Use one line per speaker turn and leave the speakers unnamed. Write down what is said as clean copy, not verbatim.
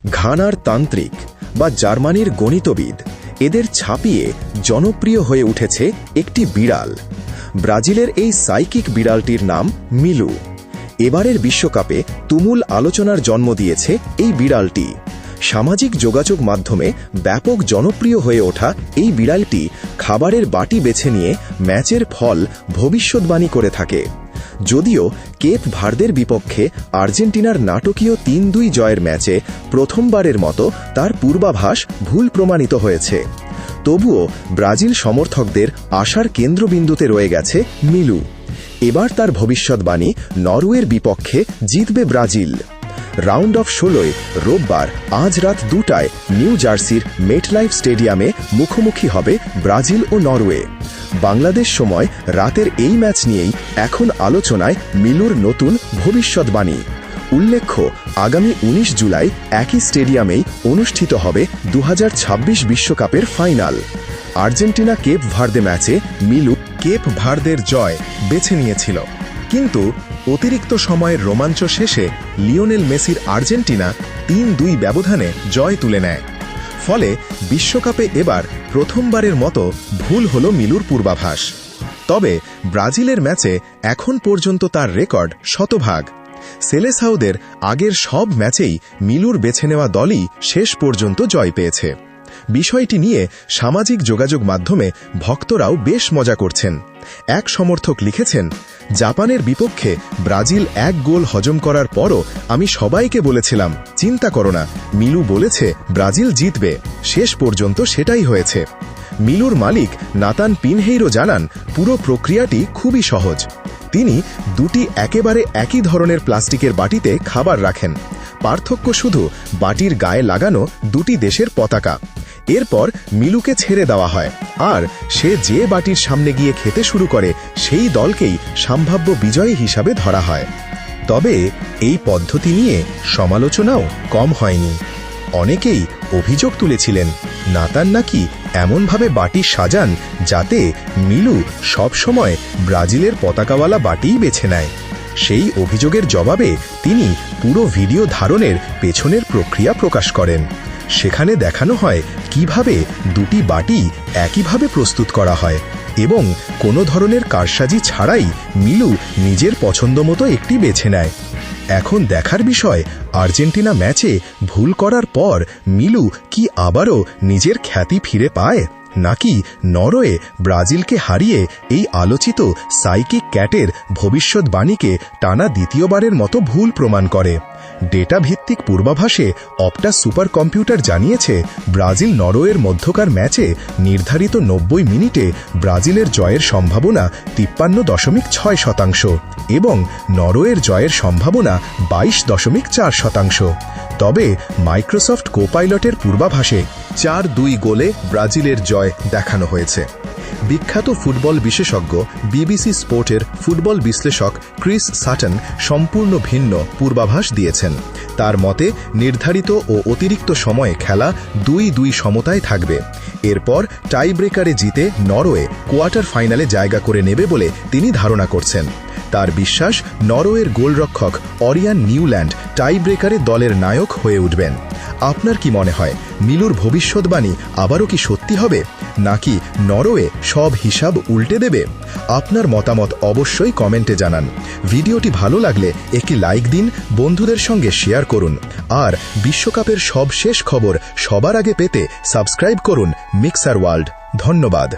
ঘানার তান্ত্রিক বা জার্মানির গণিতবিদ এদের ছাপিয়ে জনপ্রিয় হয়ে উঠেছে একটি বিড়াল। ব্রাজিলের এই সাইকিক বিড়ালটির নাম মিলু। এবারের বিশ্বকাপে তুমুল আলোচনার জন্ম দিয়েছে এই বিড়ালটি। সামাজিক যোগাযোগ মাধ্যমে ব্যাপক জনপ্রিয় হয়ে ওঠা এই বিড়ালটি খাবারের বাটি বেছে নিয়ে ম্যাচের ফল ভবিষ্যৎবাণী করে থাকে। যদিও কেপ ভার্দের বিপক্ষে আর্জেন্টিনার নাটকীয় ৩-২ জয়ের ম্যাচে প্রথমবারের মতো তার পূর্বাভাস ভুল প্রমাণিত হয়েছে, তবুও ব্রাজিল সমর্থকদের আশার কেন্দ্রবিন্দুতে রয়ে গেছে মিলু। এবার তার ভবিষ্যৎবাণী, নরওয়ের বিপক্ষে জিতবে ব্রাজিল। রাউন্ড অফ 16 রোববার আজ রাত 2টায় নিউ জার্সির মেটলাইফ স্টেডিয়ামে মুখোমুখি হবে ব্রাজিল ও নরওয়ে। বাংলাদেশ সময় রাতের এই ম্যাচ নিয়েই এখন আলোচনায় মিলুর নতুন ভবিষ্যৎবাণী। উল্লেখ্য, আগামী 19 জুলাই একই স্টেডিয়ামেই অনুষ্ঠিত হবে 2026 বিশ্বকাপের ফাইনাল। আর্জেন্টিনা কেপ ভার্দে ম্যাচে মিলু কেপ ভার্দের জয় বেছে নিয়েছিল, কিন্তু অতিরিক্ত সময়ের রোমাঞ্চ শেষে লিওনেল মেসির আর্জেন্টিনা ৩-২ ব্যবধানে জয় তুলে নেয়। ফলে বিশ্বকাপে এবার প্রথমবারের মতো ভুল হল মিলুর পূর্বাভাস। তবে ব্রাজিলের ম্যাচে এখন পর্যন্ত তার রেকর্ড শতভাগ। সেলেসাওদের আগের সব ম্যাচেই মিলুর বেছে নেওয়া দলই শেষ পর্যন্ত জয় পেয়েছে। বিষয়টি নিয়ে সামাজিক যোগাযোগ মাধ্যমে ভক্তরাও বেশ মজা করছেন। এক সমর্থক লিখেছেন, জাপানের বিপক্ষে ব্রাজিল 1 গোল হজম করার পরও আমি সবাইকে বলেছিলাম, চিন্তা করো না, মিলু বলেছে ব্রাজিল জিতবে। শেষ পর্যন্ত সেটাই হয়েছে। মিলুর মালিক নাতান পিনহেইরো জানান, পুরো প্রক্রিয়াটি খুবই সহজ। তিনি 2টি একেবারে একই ধরনের প্লাস্টিকের বাটিতে খাবার রাখেন। পার্থক্য শুধু বাটির গায়ে লাগানো 2টি দেশের পতাকা। এরপর মিলুকে ছেড়ে দেওয়া হয়, আর সে যে বাটির সামনে গিয়ে খেতে শুরু করে সেই দলকেই সম্ভাব্য বিজয়ী হিসাবে ধরা হয়। তবে এই পদ্ধতি নিয়ে সমালোচনাও কম হয়নি। অনেকেই অভিযোগ তুলেছিলেন, নাতান নাকি এমনভাবে বাটি সাজান যাতে মিলু সবসময় ব্রাজিলের পতাকাওয়ালা বাটিই বেছে নেয়। সেই অভিযোগের জবাবে তিনি পুরো ভিডিও ধারণের পেছনের প্রক্রিয়া প্রকাশ করেন। সেখানে দেখানো হয় কিভাবে 2টি বাটি একইভাবে প্রস্তুত করা হয় এবং কোনো ধরনের কারসাজি ছাড়াই মিলু নিজের পছন্দমতো একটি বেছে নেয়। এখন দেখার বিষয়, আর্জেন্টিনা ম্যাচে ভুল করার পর মিলু কি আবারও নিজের খ্যাতি ফিরে পায়, নাকি নরওয়ে ব্রাজিলকে হারিয়ে এই আলোচিত সাইকিক ক্যাটের ভবিষ্যৎবাণীকে টানা দ্বিতীয়বারের মতো ভুল প্রমাণ করে। ডেটা ভিত্তিক পূর্বাভাসে অপটা সুপার কম্পিউটার জানিয়েছে, ব্রাজিল নরওয়ের মধ্যকার ম্যাচে নির্ধারিত 90 মিনিটে ব্রাজিলের জয়ের সম্ভাবনা 53.6% এবং নরওয়ের জয়ের সম্ভাবনা 22.4%। তবে মাইক্রোসফট কোপাইলটের পূর্বাভাসে 4-2 গোলে ব্রাজিলের জয় দেখানো হয়েছে। বিখ্যাত ফুটবল বিশেষজ্ঞ বিবিসি স্পোর্টের ফুটবল বিশ্লেষক ক্রিস সাটন সম্পূর্ণ ভিন্ন পূর্বাভাস দিয়েছেন। তার মতে, নির্ধারিত ও অতিরিক্ত সময়ে খেলা 2-2 সমতায় থাকবে। এরপর টাই ব্রেকারে জিতে নরওয়ে কোয়ার্টার ফাইনালে জায়গা করে নেবে বলে তিনি ধারণা করছেন। তার বিশ্বাস, নরওয়ের গোলরক্ষক অরিয়ান নিউল্যান্ড টাই ব্রেকারে দলের নায়ক হয়ে উঠবেন। আপনার কি মনে হয়, মিলুর ভবিষ্যৎবাণী আবারও কি সত্যি হবে, নাকি নরওয়ে সব হিসাব উল্টে দেবে? আপনার মতামত অবশ্যই কমেন্টে জানান। ভিডিওটি ভালো লাগলে একটি লাইক দিন, বন্ধুদের সঙ্গে শেয়ার করুন, আর বিশ্বকাপের সব শেষ খবর সবার আগে পেতে সাবস্ক্রাইব করুন মিক্সার ওয়ার্ল্ড। ধন্যবাদ।